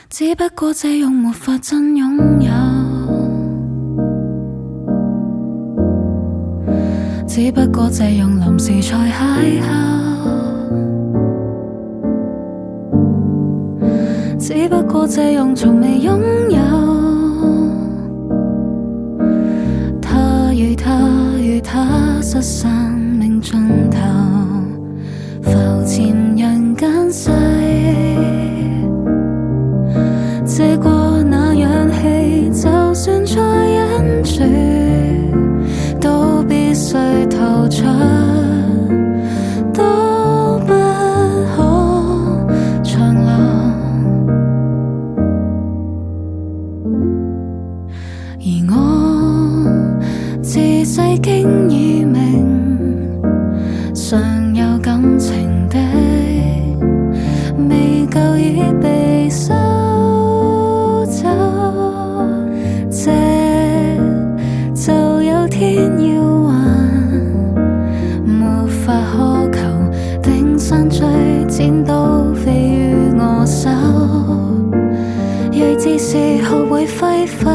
只不過這樣沒法真擁有，只不過這樣臨時才邂逅，只不過這樣從未擁有。他與他失散命盡頭，浮潛人間世，借過那氧氣，就算再忍住，都必須逃出，都不可長留。而我自細經已明，尚有感情的未夠已被收走，這就有天要還，沒法苛求定山追，剪刀飛於我手，睿智是學會揮揮